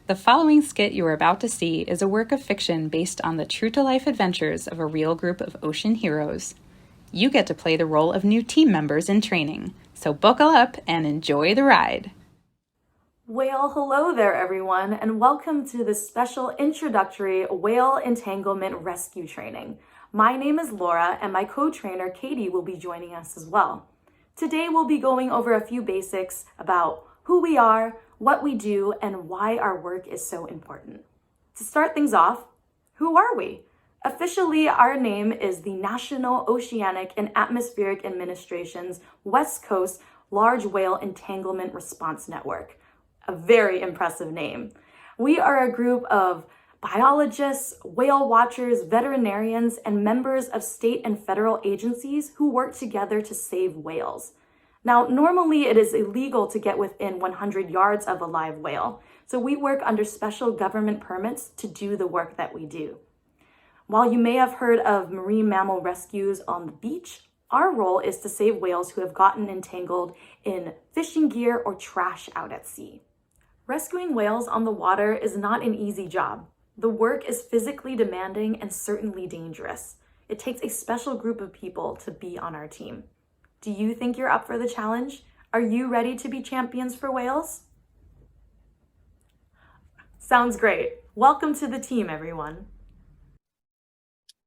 The following skit you are about to see is a work of fiction based on the true-to-life adventures of a real group of ocean heroes. You get to play the role of new team members in training, so buckle up and enjoy the ride. Well, hello there everyone, and welcome to this special introductory whale entanglement rescue training. My name is Laura, and my co-trainer Katie will be joining us as well. Today we'll be going over a few basics about who we are, what we do, and why our work is so important. To start things off, who are we? Officially, our name is the National Oceanic and Atmospheric Administration's West Coast Large Whale Entanglement Response Network. A very impressive name. We are a group of biologists, whale watchers, veterinarians, and members of state and federal agencies who work together to save whales. Now, normally it is illegal to get within 100 yards of a live whale, so we work under special government permits to do the work that we do. While you may have heard of marine mammal rescues on the beach, our role is to save whales who have gotten entangled in fishing gear or trash out at sea. Rescuing whales on the water is not an easy job. The work is physically demanding and certainly dangerous. It takes a special group of people to be on our team. Do you think you're up for the challenge? Are you ready to be champions for whales? Sounds great. Welcome to the team, everyone.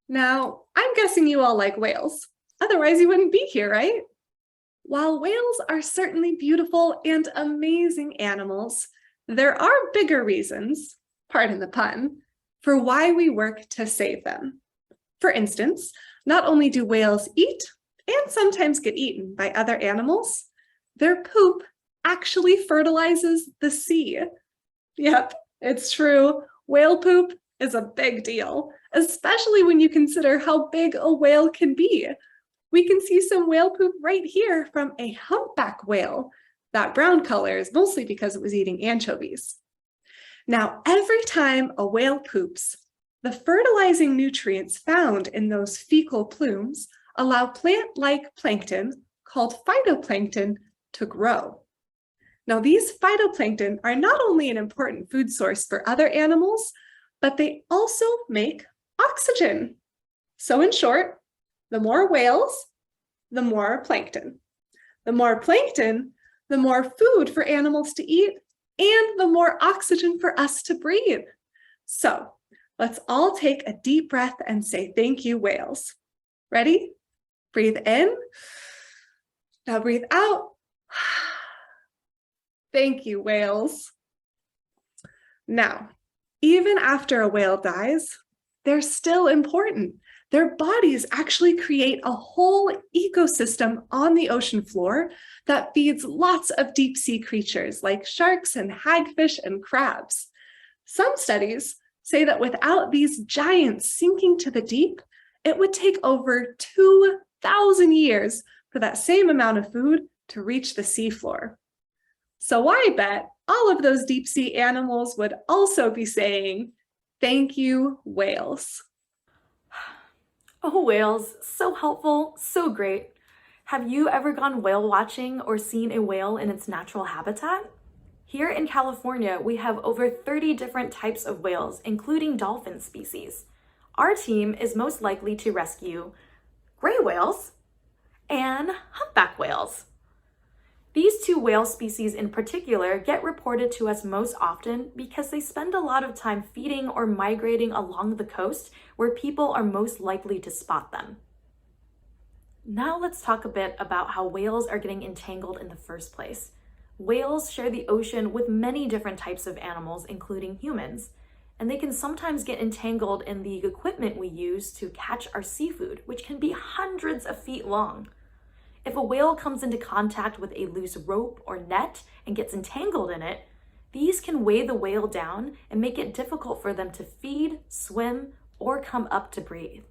Now, I'm guessing you all like whales. Otherwise, you wouldn't be here, right? While whales are certainly beautiful and amazing animals, there are bigger reasons, pardon the pun, for why we work to save them. For instance, not only do whales eat and sometimes get eaten by other animals, their poop actually fertilizes the sea. Yep, it's true. Whale poop is a big deal, especially when you consider how big a whale can be. We can see some whale poop right here from a humpback whale. That brown color is mostly because it was eating anchovies. Now, every time a whale poops, the fertilizing nutrients found in those fecal plumes allow plant-like plankton, called phytoplankton, to grow. Now, these phytoplankton are not only an important food source for other animals, but they also make oxygen. So in short, the more whales, the more plankton. The more plankton, the more food for animals to eat, and the more oxygen for us to breathe. So let's all take a deep breath and say thank you, whales. Ready? Breathe in. Now breathe out. Thank you, whales. Now, even after a whale dies, they're still important. Their bodies actually create a whole ecosystem on the ocean floor that feeds lots of deep sea creatures like sharks and hagfish and crabs. Some studies say that without these giants sinking to the deep, it would take over 2,000 years for that same amount of food to reach the seafloor. So I bet all of those deep sea animals would also be saying, thank you, whales. Oh, whales, so helpful, so great. Have you ever gone whale watching or seen a whale in its natural habitat? Here in California, we have over 30 different types of whales, including dolphin species. Our team is most likely to rescue gray whales and humpback whales. These two whale species in particular get reported to us most often because they spend a lot of time feeding or migrating along the coast where people are most likely to spot them. Now let's talk a bit about how whales are getting entangled in the first place. Whales share the ocean with many different types of animals, including humans, and they can sometimes get entangled in the equipment we use to catch our seafood, which can be hundreds of feet long. If a whale comes into contact with a loose rope or net and gets entangled in it, these can weigh the whale down and make it difficult for them to feed, swim, or come up to breathe.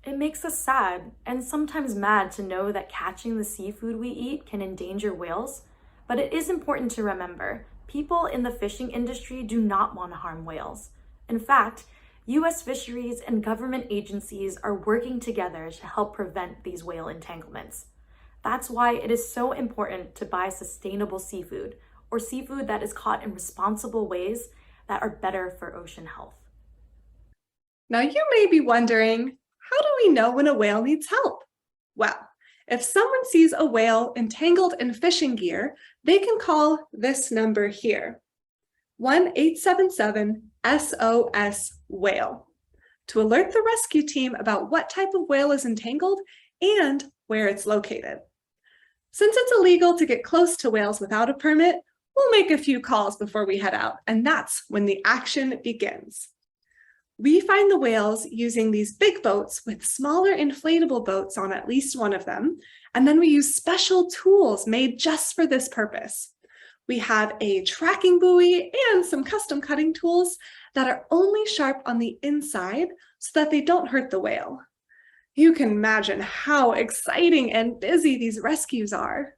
It makes us sad and sometimes mad to know that catching the seafood we eat can endanger whales, but it is important to remember, people in the fishing industry do not want to harm whales. In fact, U.S. fisheries and government agencies are working together to help prevent these whale entanglements. That's why it is so important to buy sustainable seafood, or seafood that is caught in responsible ways that are better for ocean health. Now you may be wondering, how do we know when a whale needs help? Well, if someone sees a whale entangled in fishing gear, they can call this number here, 1-877-SOS whale, to alert the rescue team about what type of whale is entangled and where it's located. Since it's illegal to get close to whales without a permit, we'll make a few calls before we head out, and that's when the action begins. We find the whales using these big boats with smaller inflatable boats on at least one of them, and then we use special tools made just for this purpose. We have a tracking buoy and some custom cutting tools that are only sharp on the inside so that they don't hurt the whale. You can imagine how exciting and busy these rescues are.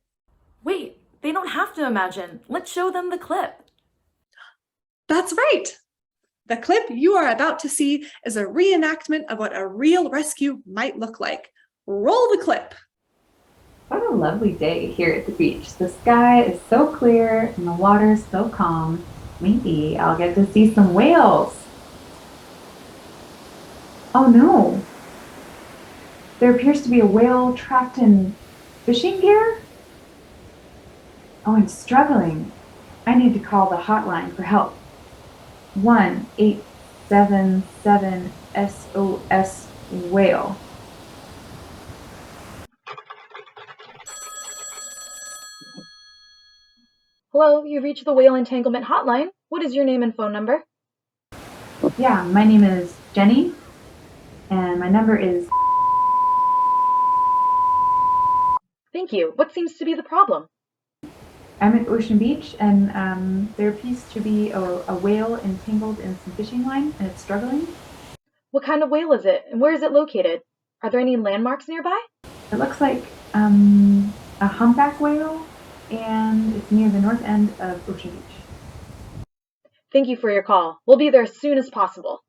Wait, they don't have to imagine. Let's show them the clip. That's right. The clip you are about to see is a reenactment of what a real rescue might look like. Roll the clip. What a lovely day here at the beach. The sky is so clear and the water is so calm. Maybe I'll get to see some whales. Oh no! There appears to be a whale trapped in fishing gear? Oh, I'm struggling. I need to call the hotline for help. 1-877-SOS whale. Hello, you've reached the whale entanglement hotline. What is your name and phone number? Yeah, my name is Jenny, and my number is... Thank you. What seems to be the problem? I'm at Ocean Beach, and there appears to be a whale entangled in some fishing line, and it's struggling. What kind of whale is it, and where is it located? Are there any landmarks nearby? It looks like a humpback whale, and it's near the north end of Ocean Beach. Thank you for your call. We'll be there as soon as possible.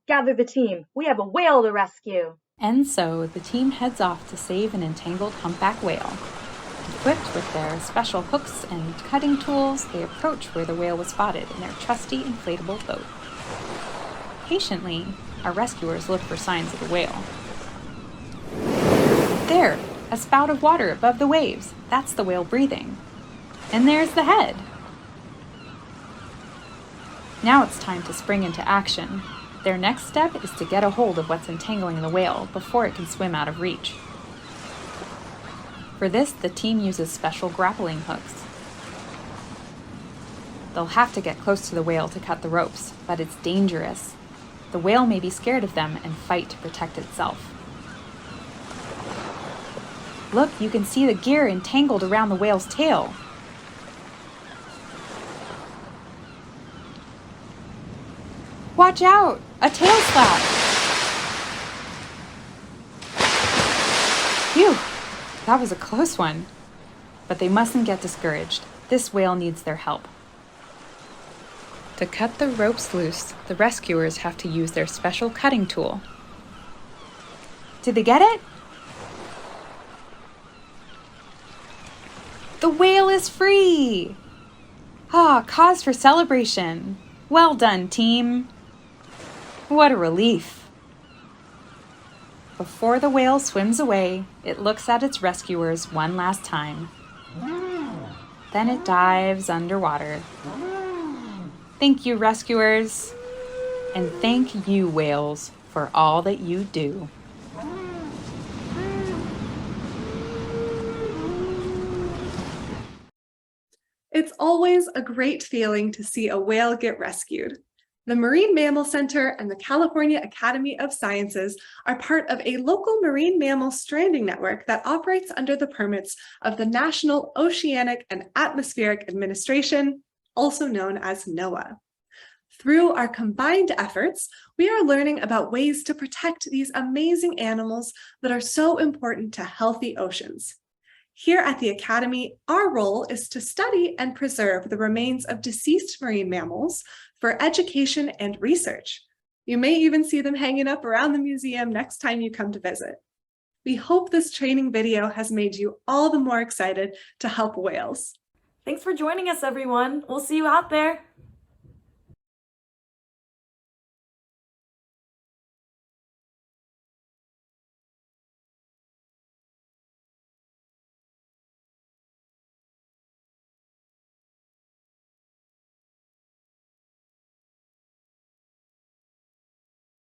Gather the team. We have a whale to rescue. And so the team heads off to save an entangled humpback whale. Equipped with their special hooks and cutting tools, they approach where the whale was spotted in their trusty inflatable boat. Patiently, our rescuers look for signs of the whale. There, a spout of water above the waves. That's the whale breathing. And there's the head. Now it's time to spring into action. Their next step is to get a hold of what's entangling the whale before it can swim out of reach. For this, the team uses special grappling hooks. They'll have to get close to the whale to cut the ropes, but it's dangerous. The whale may be scared of them and fight to protect itself. Look, you can see the gear entangled around the whale's tail. Watch out! A tail slap! Phew! That was a close one. But they mustn't get discouraged. This whale needs their help. To cut the ropes loose, the rescuers have to use their special cutting tool. Did they get it? The whale is free! Ah, cause for celebration. Well done, team. What a relief. Before the whale swims away, it looks at its rescuers one last time. Then it dives underwater. Thank you, rescuers. And thank you, whales, for all that you do. It's always a great feeling to see a whale get rescued. The Marine Mammal Center and the California Academy of Sciences are part of a local marine mammal stranding network that operates under the permits of the National Oceanic and Atmospheric Administration, also known as NOAA. Through our combined efforts, we are learning about ways to protect these amazing animals that are so important to healthy oceans. Here at the Academy, our role is to study and preserve the remains of deceased marine mammals for education and research. You may even see them hanging up around the museum next time you come to visit. We hope this training video has made you all the more excited to help whales. Thanks for joining us, everyone. We'll see you out there.